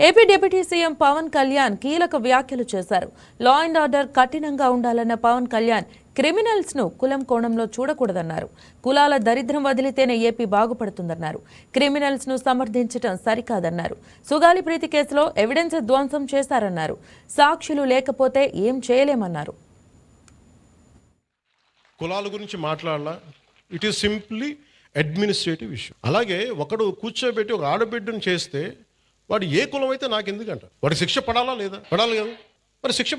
AP deputy CM Pawan Kalyan కీలక వ్యాఖ్యలు చేశారు. లా అండ్ ఆర్డర్ కఠినంగా ఉండాలన్న పవన్ కళ్యాణ్ క్రిమినల్స్ ను కులం కోణంలో చూడకూడదన్నారు. కులాల దరిద్రం వదిలితేనే ఏపీ బాగుపడుతుందన్నారు. క్రిమినల్స్ ను సమర్థించడం సరికాదన్నారు. సుగాలి ప్రీతి కేసులో ఎవిడెన్స్ ధ్వంసం చేశారన్నారు. సాక్షులు లేకపోతే ఏం చేయలేమన్నారు. కులాల గురించి మాట్లాడాలా, it is simply administrative issue. అలాగే ఒకడు కూర్చోబెట్టి ఒక ఆడబిడ్డను చేస్తే వాడు ఏ కులం అయితే నాకు ఎందుకంట, వాడికి శిక్ష పడాలా లేదా? పడాలి కదా. మరి శిక్ష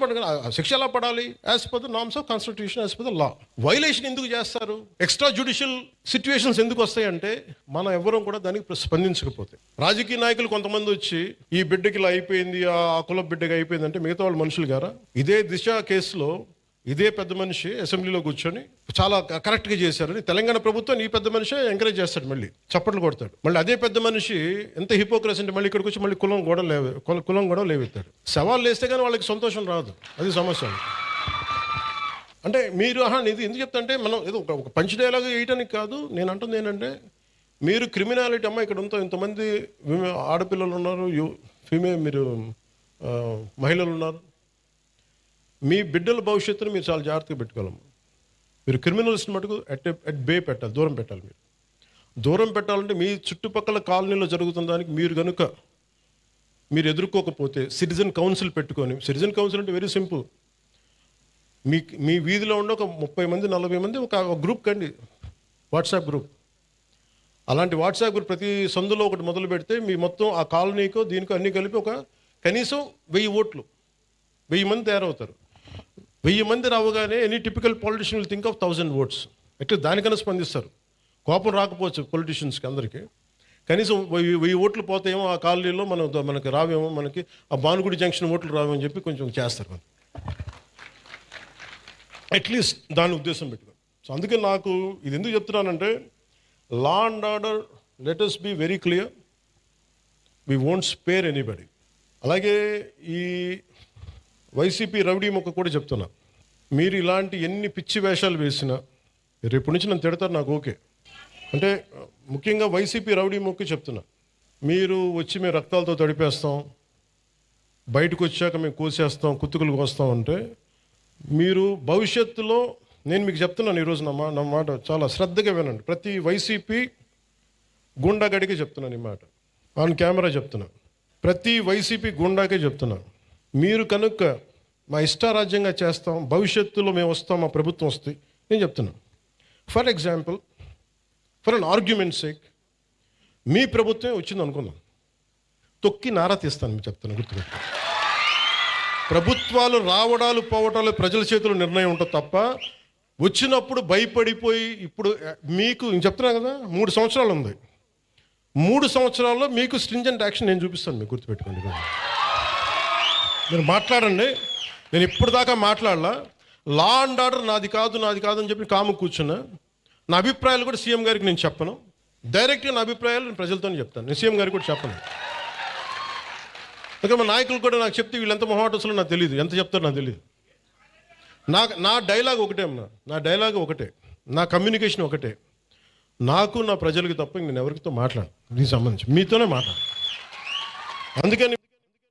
శిక్ష ఎలా పడాలి? As per the norms of constitution, as per the law. Violation ఎందుకు చేస్తారు? ఎక్స్ట్రా జ్యుడిషియల్ సిచ్యువేషన్స్ ఎందుకు వస్తాయంటే మనం ఎవరూ కూడా దానికి స్పందించకపోతే. రాజకీయ నాయకులు కొంతమంది వచ్చి ఈ బిడ్డకి ఇలా అయిపోయింది, ఆ కుల బిడ్డకి అయిపోయింది అంటే మిగతా వాళ్ళు మనుషులు గారా? ఇదే దిశ కేసులో ఇదే పెద్ద మనిషి అసెంబ్లీలో కూర్చొని చాలా కరెక్ట్గా చేశారని తెలంగాణ ప్రభుత్వం ఈ పెద్ద మనిషి ఎంకరేజ్ చేస్తాడు, మళ్ళీ చప్పట్లు కొడతాడు. మళ్ళీ అదే పెద్ద మనిషి ఎంత హిపోక్రసీ అంటే మళ్ళీ ఇక్కడికి వచ్చి మళ్ళీ కులం కూడా లేవెత్తాడు. సవాళ్ళు వేస్తే కానీ వాళ్ళకి సంతోషం రాదు, అది సమస్య. అంటే మీరు ఇది ఎందుకు చెప్తా అంటే మనం ఏదో ఒక పంచ్ డైలాగ్ వేయటానికి కాదు. నేను అంటుంది ఏంటంటే మీరు క్రిమినాలిటీ అమ్మ ఇక్కడ ఇంతమంది ఆడపిల్లలు ఉన్నారు, మీరు మహిళలు ఉన్నారు. మీ బిడ్డల భవిష్యత్తును మీరు చాలా జాగ్రత్తగా పెట్టుకోవాలమ్మా. మీరు క్రిమినల్స్ని మటుకు అట్ బే పెట్టాలి, దూరం పెట్టాలి. దూరం పెట్టాలంటే మీ చుట్టుపక్కల కాలనీలో జరుగుతున్న దానికి మీరు ఎదుర్కోకపోతే సిటిజన్ కౌన్సిల్ పెట్టుకొని, సిటిజన్ కౌన్సిల్ అంటే వెరీ సింపుల్. మీ వీధిలో ఉండే ఒక 30 మంది 40 మంది ఒక గ్రూప్ కండి, వాట్సాప్ గ్రూప్. అలాంటి వాట్సాప్ గ్రూప్ ప్రతి సందులో ఒకటి మొదలు పెడితే మీ మొత్తం ఆ కాలనీకో దీనికో అన్నీ కలిపి ఒక కనీసం 1000 ఓట్లు, 1000 మంది తయారవుతారు. 1000 మంది రావగానే any typical politician will think of 1000 votes. ఎట్లా దానికన్నా స్పందిస్తారు. కోపం రాకపోవచ్చు పొలిటీషియన్స్కి అందరికీ, కనీసం 1000 ఓట్లు పోతాయేమో ఆ కాలనీలో, మనకి రావేమో, మనకి ఆ భానుగుడి జంక్షన్ ఓట్లు రావేమో అని చెప్పి కొంచెం చేస్తారు మనం, అట్లీస్ట్ దాని ఉద్దేశం పెట్టుకోండి. సో అందుకే నాకు ఇది ఎందుకు చెప్తున్నానంటే law and order, let us be very clear, we won't spare anybody. అలాగే ఈ వైసీపీ రౌడీ మొక్క కూడా చెప్తున్నా, మీరు ఇలాంటి ఎన్ని పిచ్చి వేషాలు వేసినా రేపు నుంచి నన్ను తిడతారు, నాకు ఓకే. అంటే ముఖ్యంగా వైసీపీ రౌడీ మొక్క చెప్తున్నా, మీరు వచ్చి మేము రక్తాలతో తడిపేస్తాం, బయటకు వచ్చాక మేము కోసేస్తాం, కుత్తుకులు కోస్తాం అంటే మీరు భవిష్యత్తులో, నేను మీకు చెప్తున్నాను ఈరోజు నా మాట చాలా శ్రద్ధగా వినండి. ప్రతి వైసీపీ గుండాగడికి చెప్తున్నాను ఈ మాట, ఆన్ కెమెరా చెప్తున్నా. ప్రతి వైసీపీ గుండాకే చెప్తున్నా, మీరు కనుక మా ఇష్టారాజ్యంగా చేస్తాం, భవిష్యత్తులో మేము వస్తాం, మా ప్రభుత్వం వస్తే, నేను చెప్తున్నాను. For example, for an argument sake, మీ ప్రభుత్వమే వచ్చింది అనుకుందాం, తొక్కి నారా తీస్తాను మీకు చెప్తాను, గుర్తుపెట్టు. ప్రభుత్వాలు రావడాలు పోవటాలు ప్రజల చేతిలో నిర్ణయం ఉంటుంది తప్ప వచ్చినప్పుడు భయపడిపోయి, ఇప్పుడు మీకు నేను చెప్తున్నా కదా 3 సంవత్సరాలు ఉంది, 3 సంవత్సరాల్లో మీకు స్ట్రింజెంట్ యాక్షన్ నేను చూపిస్తాను, మీకు గుర్తుపెట్టుకోండి. మీరు మాట్లాడండి, నేను ఇప్పుడు దాకా మాట్లాడలా. లా అండ్ ఆర్డర్ నాది కాదు అని చెప్పి కాము కూర్చున్నా. నా అభిప్రాయాలు కూడా సీఎం గారికి నేను చెప్పను, డైరెక్ట్గా నా అభిప్రాయాలు నేను ప్రజలతోనే చెప్తాను, నేను సీఎం గారికి కూడా చెప్పను. అందుకే మా నాయకులు కూడా నాకు చెప్తే వీళ్ళు ఎంత మొహాటస్లో నాకు తెలియదు, ఎంత చెప్తారో నాకు తెలియదు. నా డైలాగ్ ఒకటే అమ్మా, నా డైలాగ్ ఒకటే, నా కమ్యూనికేషన్ ఒకటే. నాకు నా ప్రజలకి తప్ప నేను ఎవరితో మాట్లాడను, దీనికి సంబంధించి మీతోనే మాట్లాడు. అందుకని